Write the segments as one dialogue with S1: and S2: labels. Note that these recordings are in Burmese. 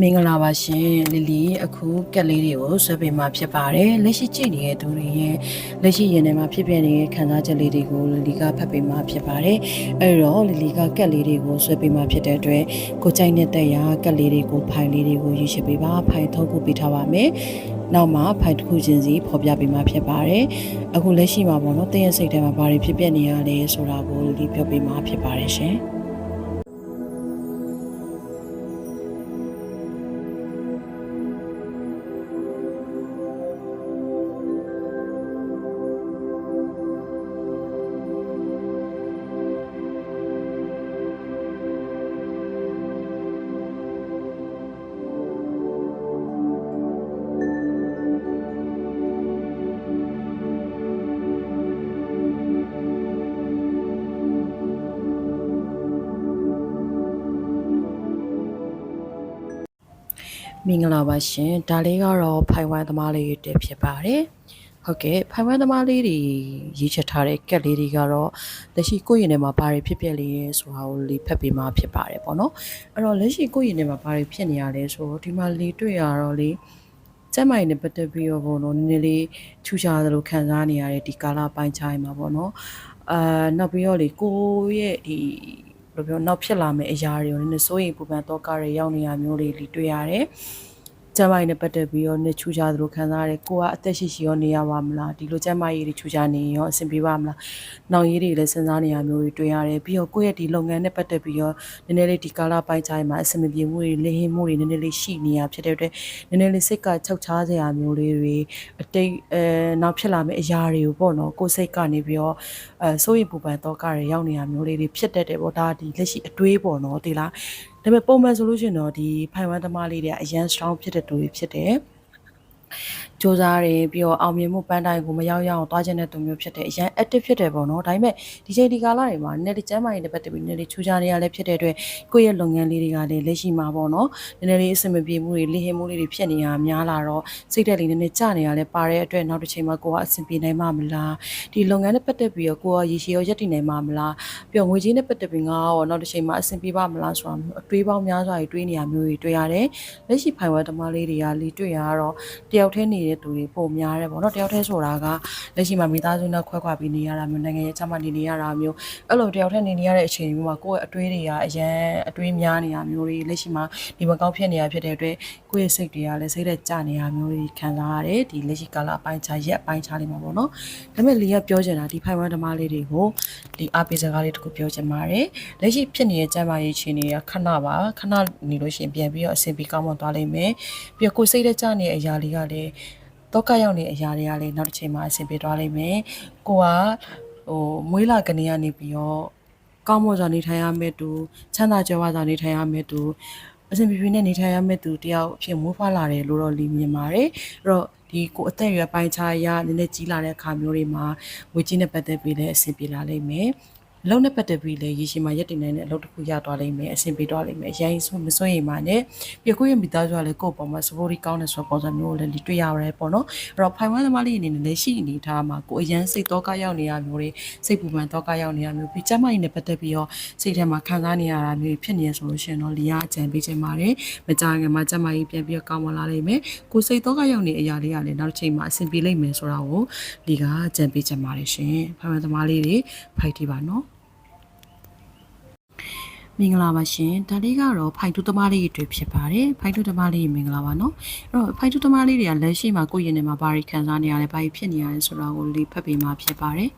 S1: မင်္ဂလာပါရှင်လီလီအခုကက်လေးတွေကိုဆွဲပေးမှာဖြစ်ပါတယ်လက်ရှိကြည့်နေတဲ့သူတွေရဲ့လက်ရှိရင်ထဲမှာဖြစ်ပြနေတဲ့ခံစားချက်လေးတွေကိုလီလီကဖတ်ပေးမှာဖြစ်ပါတယ်အဲ့တော့လီလီကကက်လေးတွေကိုဆွဲပေးမှာဖြစ်တဲ့အတွက်ကိုကြိုက်တဲ့ရာကက်လေးတွေကိုဖိုင်လေးတွေကိုရေးရှိပေးပါဖိုင်ထုတ်ခုပေးထားပါမယ်နောက်မှာဖိုင်တစ်ခုချင်းစီဖော်ပြပေးမှာဖြစ်ပါတယ်အခုလက်ရှိမှာပေါ့နော်တင်းရဲ့စိတ်ထဲမှာဘာတွေဖြစ်ပြနေရလဲဆိုတာကိုလီလီပြောပေးမှာဖြစ်ပါတယ်ရှင်မင်္ဂလာပါရှင်ဒါလေးကတော့ဖိုင်ဝမ်သမားလေးတွေဖြစ်ပါတယ်ဟုတ်ကဲ့ဖိုင်ဝမ်သမားလေးတွေရေးချက်ထားတဲ့ကက်လေးတွေကတော့လက်ရှိကိုယ့်ရင်ထဲမှာဘာတွေဖြစ်ပြလေးရဲဆိုတာကိုလေးဖတ်ပေးမှာဖြစ်ပါတယ်ပေါ့နော်အဲ့တော့လက်ရှိကိုယ့်ရင်ထဲမှာဘာတွေဖြစ်နေရလဲဆိုတော့ဒီမှာလေးတွေ့ရတော့လေကျမကြီးနဲ့ပတ်သက်ပြီးတော့ပေါ့နော်နည်းနည်းလေးထူးခြားသလိုခံစားနေရတဲ့ဒီကာလပိုင်းခြားမှာပေါ့နော်နောက်ပြီးတော့လေကိုရဲ့ဒီဘယ်လိုပြောနောက်ဖြစ်လာမယ့်အရာတွေကိုနည်းစိုးရိမ်ပူပန်တော့ကားတွေရောက်နေရမျိုးလေးတွေ့ရတယ်ကျမကြီးနဲ့ပတ်သက်ပြီးတော့နှစ်ချူကြသလိုခံစားရတယ်ကိုကအသက်ရှိရှိရောနေရပါမလားဒီလိုကျမကြီးတွေချူကြနေရောအဆင်ပြေပါမလားနောင်ရေးတွေလည်းစဉ်းစားနေရမျိုးတွေတွေ့ရတယ်ပြီးတော့ကိုရဲ့ဒီလုပ်ငန်းနဲ့ပတ်သက်ပြီးတော့နည်းနည်းလေးဒီကာလပိုင်းခြားမှာအဆင်မပြေမှုတွေလင်းဟင်းမှုတွေနည်းနည်းလေးရှိနေရဖြစ်တဲ့အတွက်နည်းနည်းလေးစိတ်ကချောက်ချားစရာမျိုးလေးတွေအတိတ်နောက်ဖြစ်လာမယ့်အရာတွေကိုပေါ့နော်ကိုစိတ်ကနေပြီးတော့စိုးရိမ်ပူပန်တော့ကားတွေရောက်နေရမျိုးလေးတွေဖြစ်တတ်တယ်ပေါ့ဒါဒီလက်ရှိအတွေးပေါ့နော်ဒီလားဒါပေမဲ့ပုံမှန်ဆိုလို့ရှိရင်တော့ဒီဖိုင်ဝမ်သမားလေးတွေကအရန် strong ဖြစ်တဲ့သူတွေဖြစ်တယ်စူးစမ်းတယ်ပြီးတော့အောင်မြင်မှုပန်းတိုင်းကိုမရောက်ရအောင်သွားခြင်းတဲ့သူမျိုးဖြစ်တယ်အရန် active ဖြစ်တယ်ပေါ့နော်ဒါပေမဲ့ဒီချိန်ဒီကာလတွေမှာနည်းနည်းလေးကျမ်းမာရေးနဲ့ပတ်သက်ပြီးနည်းနည်းလေးချူချာနေရလဲဖြစ်တဲ့အတွက်ကိုယ့်ရဲ့လုပ်ငန်းလေးတွေကလည်းလက်ရှိမှာပေါ့နော်နည်းနည်းလေးအဆင်မပြေမှုတွေလင်းဟင်းမှုလေးတွေဖြစ်နေရများလာတော့စိတ်တက်လေးနည်းနည်းကျနေရလဲပါတဲ့အတွက်နောက်တစ်ချိန်မှာကိုကအဆင်ပြေနိုင်မှာမလားဒီလုပ်ငန်းနဲ့ပတ်သက်ပြီးတော့ကိုကရေရှည်ရောရပ်တည်နိုင်မှာမလားပြီးတော့ငွေကြေးနဲ့ပတ်သက်ပြီးငါရောနောက်တစ်ချိန်မှာအဆင်ပြေပါမလားဆိုတာအတွေးပေါင်းများစွာတွေတွေးနေရမျိုးတွေတွေ့ရတယ်လက်ရှိဖိုင်ဝမ်သမားလေးတွေကလီတွေ့ရတော့တယောက်တည်းနေတဲ့သူတွေပုံများတယ်ပေါ့နော်တယောက်တည်းဆိုတာကလက်ရှိမှာမိသားစုနဲ့ခွဲခွာပြီးနေရတာမျိုးနိုင်ငံရဲ့ချမှတ်နေရတာမျိုးအဲ့လိုတယောက်တည်းနေရတဲ့အချိန်မျိုးမှာကိုယ့်ရဲ့အတွေးတွေကအရန်အတွေးများနေရမျိုးတွေလက်ရှိမှာဒီမကောင်းဖြစ်နေရဖြစ်တဲ့အတွက်ကိုယ့်ရဲ့စိတ်တွေကလည်းစိတ်သက်ကြနေရမျိုးတွေခံစားရတယ်ဒီလက်ရှိကာလအပိုင်းခြားရက်အပိုင်းခြားလေးမှာပေါ့နော်ဒါပေမဲ့လီကပြောချင်တာဒီဖိုင်ဝမ်သမားလေးတွေကိုဒီအားပေးစကားလေးတခုပြောချင်ပါတယ်လက်ရှိဖြစ်နေတဲ့ကျန်းမာရေးအခြေအနေကခဏပါခဏနေလို့ရှိရင်ပြန်ပြီးတော့အဆင်ပြေကောင်းမွန်သွားလိမ့်မယ်ပြီးတော့ကိုယ်စိတ်သက်ကြနေတဲ့အရာလေးကလည်းတော့ကရောက်နေအရာတွေကလည်းနောက်တစ်ချိန်မှာအဆင်ပြေသွားလိမ့်မယ်ကိုကမွေးလာကနေရနေပြီးတော့ကောင်းမွန်စွာနေထိုင်ရမယ့်သူချမ်းသာကြွယ်ဝစွာနေထိုင်ရမယ့်သူအဆင်ပြေပြေနဲ့နေထိုင်ရမယ့်သူတယောက်အဖြစ်မွေးဖွားလာတယ်လို့တော့လီမြင်ပါတယ်အဲ့တော့ဒီကိုအသက်အရွယ်ပိုင်းခြားရနည်းနည်းကြီးလာတဲ့အခါမျိုးတွေမှာငွေကြေးနဲ့ပတ်သက်ပြီးလည်းအဆင်ပြေလာလိမ့်မယ်အလုပ်နဲ့ပတ်သက်ပြီးလည်းရေရှည်မှာရက်တည်နိုင်တဲ့အလုပ်တစ်ခုရသွားလိမ့်မယ်အဆင်ပြေသွားလိမ့်မယ်ရိုင်းဆိုမစွန့်ရင်ပါနဲ့ပြီးကိုယ့်ရဲ့မိသားစုကလည်းကိုယ့်ပေါ်မှာ support ကောင်းတဲ့ဆိုပုံစံမျိုးကိုလည်းတွေ့ရပါတယ်ပေါ့နော်အဲ့တော့ဖိုင်ဝမ်သမားလေးအနေနဲ့လည်းရှိအနေထားမှာကိုအရန်စိတ်တော့ကရောက်နေရမျိုးတွေစိတ်ပူပန်တော့ကရောက်နေရမျိုးပြီးကျမကြီးနဲ့ပတ်သက်ပြီးတော့စိတ်ထဲမှာခံစားနေရတာမျိုးဖြစ်နေရဆိုလို့ရှိရင်တော့လီယာအကြံပေးချင်ပါတယ်မကြခင်မှာကျမကြီးပြန်ပြီးတော့ကောင်းမလာလိမ့်မယ်ကိုစိတ်တော့ကရောက်နေအရာလေးကလည်းနောက်တစ်ချိန်မှာအဆင်ပြေလိမ့်မယ်ဆိုတာကိုလီကအကြံပေးချင်ပါတယ်ရှင်ဖိုင်ဝမ်သမားလေးတွေဖိုက်တီပါနော်မင်္ဂလာပါရှင်ဒါလေးကတော့ဖိုင်တူသမားလေးတွေဖြစ်ပါတယ်ဖိုင်တူသမားလေးမင်္ဂလာပါနော်အဲ့တော့ဖိုင်တူသမားလေးတွေကလက်ရှိမှာကိုယ့်ရင်ထဲမှာဘာတွေခံစားနေရလဲဘာတွေဖြစ်နေရလဲဆိုတာကိုလေးဖတ်ပေးမှာဖြစ်ပါတယ်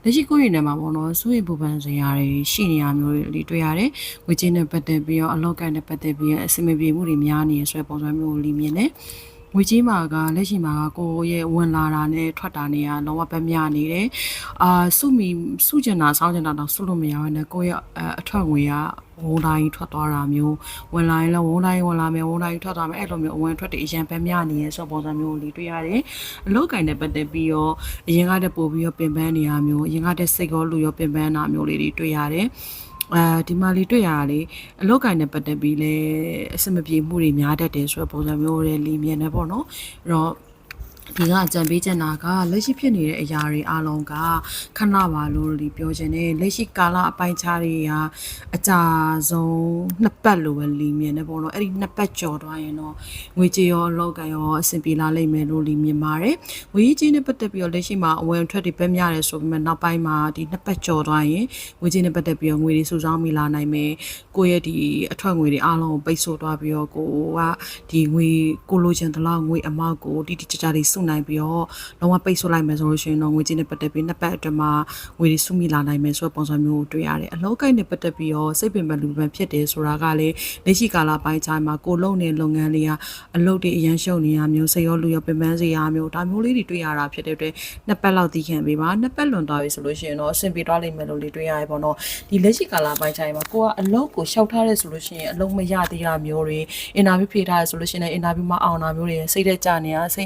S1: လက်ရှိကိုယ့်ရင်ထဲမှာပေါ့နော်စိုးရိမ်ပူပန်စရာတွေရှိနေရမျိုးတွေလေးတွေ့ရတယ်ဝေချင်းနဲ့ပတ်သက်ပြီးတော့အလောက်ကနဲ့ပတ်သက်ပြီးအဆင်မပြေမှုတွေများနေရဆိုတဲ့ပုံစံမျိုးကိုလေးမြင်တယ်ငွေကြီးမှာကလက်ရှိမှာကိုရဲ့ဝင်လာတာနဲ့ထွက်တာနဲ့ကလုံးဝပဲမြနေတယ်စုကျင်တာစောင်းကျင်တာတော့စုလို့မရဘူးနဲ့ကိုရဲ့အထွက်ငွေကဝုန်းတိုင်းထွက်သွားတာမျိုးဝင်လာရင်လည်းဝုန်းတိုင်းဝင်လာမယ်ဝုန်းတိုင်းထွက်သွားမယ်အဲ့လိုမျိုးအဝင်ထွက်တွေအရင်ပဲမြနေရဆိုပုံစံမျိုးလေးတွေ့ရတယ်အလောက်ကင်နဲ့ပတ်သက်ပြီးတော့အရင်ကတည်းကပို့ပြီးတော့ပင်ပန်းနေရမျိုးအရင်ကတည်းကစိတ်ရောလူရောပင်ပန်းတာမျိုးလေးတွေတွေ့ရတယ်ဒီမှာလေးတွေ့ရတာလေအလောက်ကင်နဲ့ပတ်သက်ပြီးလဲအဆင်မပြေမှုတွေများတတ်တယ်ဆိုတဲ့ပုံစံမျိုးတွေလီမြင်နေပေါ့နော်အဲ့တော့ ဒီကအကြံပေးချင်တာကလက်ရှိဖြစ်နေတဲ့အရာတွေအားလုံးကခဏပါလို့ဒီပြောချင်တယ်လက်ရှိကာလအပိုင်းခြားတွေကအကြာဆုံးနှစ်ပတ်လိုပဲလီမြင်နေပေါ့နော်အဲ့ဒီနှစ်ပတ်ကျော်သွားရင်တော့ငွေကြေးရောအလောက်ကရောအဆင်ပြေလာလိမ့်မယ်လို့လီမြင်ပါတယ်ငွေကြေးနဲ့ပတ်သက်ပြီးတော့လက်ရှိမှာအဝင်ထွက်တွေပဲများတယ်ဆိုပေမဲ့နောက်ပိုင်းမှာဒီနှစ်ပတ်ကျော်သွားရင်ငွေကြေးနဲ့ပတ်သက်ပြီးတော့ငွေတွေစုဆောင်းမိလာနိုင်မယ်ကိုယ့်ရဲ့ဒီအထွက်ငွေတွေအားလုံးကိုပိတ်ဆို့သွားပြီးတော့ကိုကဒီငွေကိုလိုချင်တဲ့လောက်ငွေအမောက်ကိုတိတိကျကျလေးစုနိုင်ပြီးတော့လုံးဝပိတ်ဆို့လိုက်မယ်ဆိုလို့ရှိရင်တော့ငွေကြေးနဲ့ပတ်သက်ပြီးနှစ်ပတ်အတွင်းမှာငွေတွေစုမိလာနိုင်မယ်ဆိုတဲ့ပုံစံမျိုးကိုတွေ့ရတယ်အလောက်ကိုက်နဲ့ပတ်သက်ပြီးတော့စိတ်ပင်ပန်းလူပန်းဖြစ်တယ်ဆိုတာကလည်းလက်ရှိကာလပိုင်းခြားမှာကိုလုံနေလုပ်ငန်းလေးကအလုပ်တွေအရန်ရှုံနေရမျိုးစိတ်ရောလူရောပင်ပန်းစေရမျိုးဒါမျိုးလေးတွေတွေ့ရတာဖြစ်တဲ့အတွက်နှစ်ပတ်လောက်တည်ခံပေးပါနှစ်ပတ်လွန်သွားပြီဆိုလို့ရှိရင်တော့အဆင်ပြေသွားလိမ့်မယ်လို့လေးတွေ့ရရပေါ့နော်ဒီလက်ရှိကာလပိုင်းခြားမှာကိုကအလုပ်ကိုရှောက်ထားရဲဆိုလို့ရှိရင်အလုပ်မရသေးတာမျိုးတွေအင်တာဗျူးဖြေထားရဲဆိုလို့ရှိရင်အင်တာဗျူးမအောင်တာမျိုးတွေစိတ်သက်ကြနေရစိ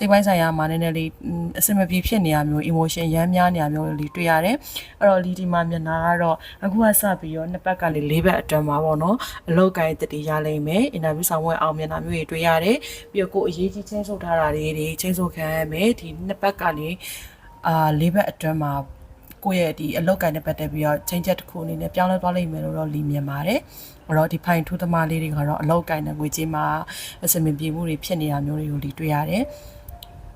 S1: တ်ပိုင်းဆိုင်ရာမှာနည်းနည်းလေးအဆင်မပြေဖြစ်နေရမျိုး emotion ရမ်းများနေရမျိုးလေးတွေ့ရတယ်အဲ့တော့ဒီမှာမျက်နှာကတော့အခုကစပြီးတော့နှစ်ပတ်ကနေ၄ပတ်အတွင်းမှာပေါ့နော်အလောက်ကိုင်းတတိရလိမ့်မယ်အင်တာဗျူးဆောင်ပွဲအောင်မျက်နှာမျိုးတွေတွေ့ရတယ်ပြီးတော့ကိုအရေးကြီးချင်းဆုပ်ထားတာတွေချင်းဆုပ်ခံရမယ်ဒီနှစ်ပတ်ကနေ၄ပတ်အတွင်းမှာကိုယ့်ရဲ့ဒီအလောက်ကိုင်းနဲ့ပတ်သက်ပြီးတော့ချင်းချက်တစ်ခုအနေနဲ့ပြောင်းလဲသွားလိမ့်မယ်လို့တော့လီမြင်ပါတယ်အဲ့တော့ဒီဖိုင်ထူးသမားလေးတွေကတော့အလောက်ကိုင်းနဲ့ငွေကြေးမှာအဆင်မပြေမှုတွေဖြစ်နေတာမျိုးတွေကိုတွေ့ရတယ်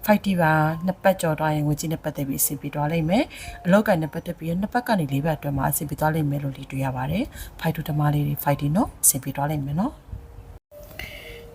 S1: fight တီပါနှစ်ပတ်ကျော်သွားရင်ငွေကြေးနဲ့ပတ်သက်ပြီးအဆင်ပြေသွားလိမ့်မယ်အလောက်ကိုင်းနဲ့ပတ်သက်ပြီးနှစ်ပတ်ကနေ၄ပတ်အတွင်းမှာအဆင်ပြေသွားလိမ့်မယ်လို့တွေ့ရပါတယ်ဖိုက်ထူးသမားလေးတွေ fight တီနော်အဆင်ပြေသွားလိမ့်မယ်နော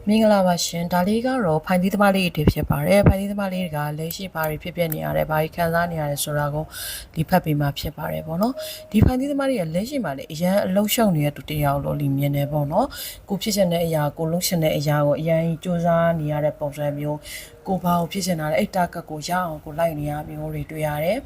S1: ်မင်္ဂလာပါရှင်ဒါလေးကတော့ဖိုင်သီးသမားလေးတွေဖြစ်ပါတယ်ဖိုင်သီးသမားလေးတွေကလက်ရှိဘာတွေဖြစ်ပျက်နေရတယ်ဘာတွေခံစားနေရတယ်ဆိုတာကိုဒီဖတ်ပေးမှာဖြစ်ပါတယ်ပေါ့နော်ဒီဖိုင်သီးသမားတွေကလက်ရှိမှာလည်းအရန်အလုံးရှုံနေတဲ့သူတရားလို့လီမြင်နေပေါ့နော်ကိုဖြစ်ချင်တဲ့အရာကိုလုံးရှင်တဲ့အရာကိုအရန်စူးစမ်းနေရတဲ့ပုံစံမျိုးကိုဘာကိုဖြစ်ချင်တာလဲအဲ့တာကကိုရအောင်ကိုလိုက်နေရမျိုးတွေတွေ့ရတယ်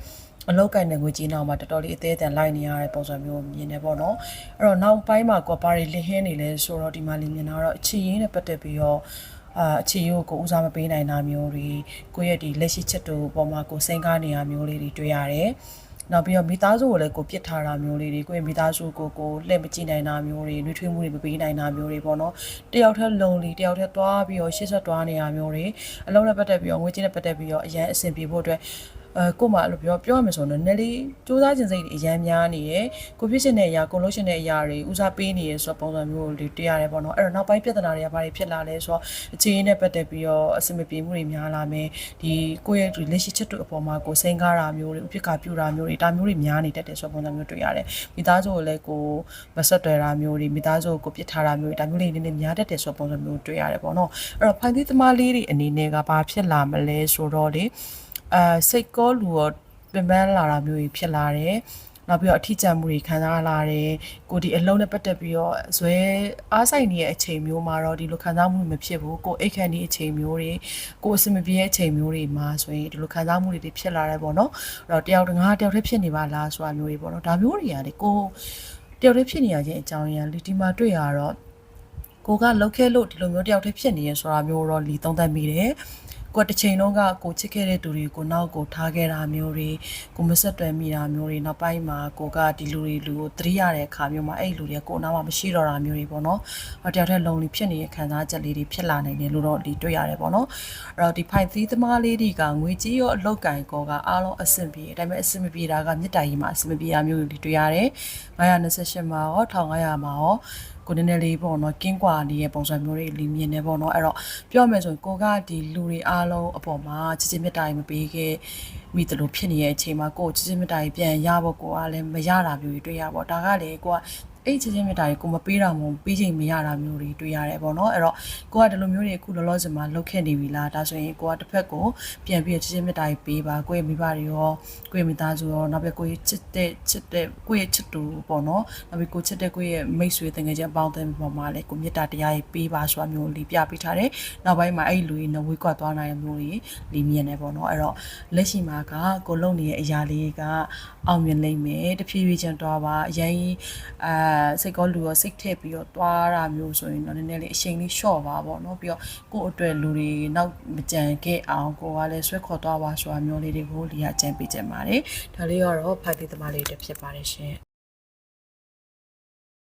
S1: အလောက်ကိုင်းတဲ့ငွေကြီးနောက်မှာတော်တော်လေးအသေးအတန်လိုက်နေရတဲ့ပုံစံမျိုးမြင်နေပေါ့နော်အဲ့တော့နောက်ပိုင်းမှာကိုဘာတွေလင်းဟင်းနေလဲဆိုတော့ဒီမှာလင်းမြင်တာတော့အခြေရင်းနဲ့ပတ်သက်ပြီးတော့အခြေရိုးကိုဦးစားမပေးနိုင်တာမျိုးတွေကိုယ့်ရဲ့ဒီလက်ရှိချက်တူပေါ်မှာကိုစိန်ကားနေရမျိုးလေးတွေတွေ့ရတယ်နောက်ပြီးတော့မိသားစုကိုလည်းကိုပြစ်ထားတာမျိုးလေးတွေကိုယ့်ရဲ့မိသားစုကိုလှည့်မကြည့်နိုင်တာမျိုးတွေနှွေးထွေးမှုတွေမပေးနိုင်တာမျိုးတွေပေါ့နော်တယောက်တည်းလုံလီတယောက်တည်းသွားပြီးတော့ရှေ့ဆက်သွားနေရမျိုးတွေအလုံးနဲ့ပတ်သက်ပြီးတော့ငွေကြေးနဲ့ပတ်သက်ပြီးတော့အရန်အဆင်ပြေဖို့အတွက်ကို့မှာအဲ့လိုပြောရမယ်ဆိုတော့နည်းလေးစူးစမ်းခြင်းစိတ်တွေအများများနေရယ်ကိုဖြစ်ရှင်တဲ့အရာကိုလုံးရှင်တဲ့အရာတွေဦးစားပေးနေရယ်ဆိုတော့ပုံစံမျိုးတွေတွေ့ရတယ်ပေါ့နော်အဲ့တော့နောက်ပိုင်းပြဿနာတွေကဘာတွေဖြစ်လာလဲဆိုတော့အခြေအနေနဲ့ပတ်သက်ပြီးတော့အဆင်မပြေမှုတွေများလာမယ်ဒီကိုယ့်ရဲ့ relationship တို့အပေါ်မှာကိုစိန်ကားတာမျိုးတွေဥပက္ခပြုတာမျိုးတွေဒါမျိုးတွေများနေတတ်တယ်ဆိုတော့ပုံစံမျိုးတွေ့ရတယ်မိသားစုကိုလည်းကိုမဆက်သွယ်တာမျိုးတွေမိသားစုကိုပြစ်ထားတာမျိုးတွေဒါမျိုးလေးနည်းနည်းများတတ်တယ်ဆိုတော့ပုံစံမျိုးတွေ့ရတယ်ပေါ့နော်အဲ့တော့ဖိုင်သီးသမားလေးတွေအနေနဲ့ကဘာဖြစ်လာမလဲဆိုတော့လေစိတ်ကောလူရောပင်ပန်းလာတာမျိုးကြီးဖြစ်လာတယ်နောက်ပြီးတော့အထီးကျန်မှုတွေခံစားလာတယ်ကိုဒီအလုံးနဲ့ပတ်သက်ပြီးတော့ဇွဲအားဆိုင်နေတဲ့အချိန်မျိုးမှာတော့ဒီလိုခံစားမှုမဖြစ်ဘူးကိုအိတ်ခန့်ဒီအချိန်မျိုးတွေကိုအစမပြေတဲ့အချိန်မျိုးတွေမှာဆိုရင်ဒီလိုခံစားမှုတွေဖြစ်လာတယ်ပေါ့နော်အဲ့တော့တယောက်တည်းဖြစ်နေပါလားဆိုတာမျိုးတွေပေါ့နော်ဒါမျိုးတွေကလေကိုတယောက်တည်းဖြစ်နေရခြင်းအကြောင်းရင်းလီဒီမှာတွေ့ရတော့ကိုကလောက်ခဲလို့ဒီလိုမျိုးတယောက်တည်းဖြစ်နေရဆိုတာမျိုးတော့လီသုံးသပ်မိတယ်ကိုတစ်ချိန်လုံးကကိုချစ်ခဲ့တဲ့သူတွေကိုနောက်ကိုထားခဲ့တာမျိုးတွေကိုမဆက်တွယ်မိတာမျိုးတွေနောက်ပိုင်းမှာကိုကဒီလူကိုသတိရတဲ့အခါမျိုးမှာအဲ့လူတွေကိုအနားမှာမရှိတော့တာမျိုးတွေပေါ့နော်တယောက်တည်းလုံးလီဖြစ်နေတဲ့ခံစားချက်လေးတွေဖြစ်လာနိုင်တယ်လို့တော့ဒီတွေ့ရတယ်ပေါ့နော်အဲ့တော့ဒီဖိုင်သီးသမားလေးတွေကငွေကြီးရောအလောက်ကင်ကောကအားလုံးအဆင်ပြေဒါပေမဲ့အဆင်မပြေတာကမြစ်တိုင်ကြီးမှာအဆင်မပြေတာမျိုးတွေတွေ့ရတယ်928မှာရော1500မှာရောကိုနည်းနည်းလေးပေါ့နော်ကင်းကွာနေတဲ့ပုံစံမျိုးတွေလီမြင်နေပေါ့နော်အဲ့တော့ပြောမယ်ဆိုရင်ကိုကဒီလူတွေအားလုံးအပေါ်မှာချစ်ချင်းမြတ်တာကြီးမပေးခဲ့မိတလို့ဖြစ်နေတဲ့အချိန်မှာကိုချစ်ချင်းမြတ်တာကြီးပြန်ရဖို့ကိုကလည်းမရတာမျိုးတွေတွေ့ရပေါ့ဒါကလေကိုကအဲ့ချစ်ချင်းမြတ်တာကြီးကိုမပေးတာမို့ပြီးချိန်မရတာမျိုးတွေတွေ့ရတယ်ပေါ့နော်အဲ့တော့ကိုကဒီလိုမျိုးတွေအခုလောလောဆယ်မှာလှုပ်ခဲ့နေပြီလားဒါဆိုရင်ကိုကတစ်ဖက်ကိုပြန်ပြီးချစ်ချင်းမြတ်တာကြီးပေးပါကိုရဲ့မိဘတွေရောကိုရဲ့မိသားစုရောနောက်ပြီးကိုရဲ့ချစ်တဲ့ကိုရဲ့ချစ်တူပေါ့နော်နောက်ပြီးကိုချစ်တဲ့ကိုရဲ့မိတ်ဆွေတငယ်ချင်းအပေါင်းအသင်းပေါ်မှာလည်းကိုမေတ္တာတရားကြီးပေးပါဆိုတာမျိုးလေးပြပေးထားတယ်နောက်ပိုင်းမှာအဲ့လူတွေနဲ့ဝေးကွာသွားနိုင်တဲ့မျိုးတွေလေးမြင်နေပေါ့နော်အဲ့တော့လက်ရှိမှာကကိုလုံနေတဲ့အရာလေးကအောင်မြင်နိုင်မယ်တဖြည်းဖြည်းချင်းတွားပါအရင်စိတ်ကောလူရောစိတ်ထည့်ပြီးတော့တွားတာမျိုးဆိုရင်တော့နည်းနည်းလေးအချိန်လေးလျှော့ပါပေါ့နော်ပြီးတော့ကိုယ့်အတွက်လူတွေနောက်မကြံခဲ့အောင်ကိုကလည်းဆွဲခေါ်သွားပါဆိုတာမျိုးလေးတွေကိုလီယာကြံပေးကြပါတယ်ဒါလေးကတော့ဖိုက်လေးသမားလေးတွေဖြစ်ပါတယ်ရှင်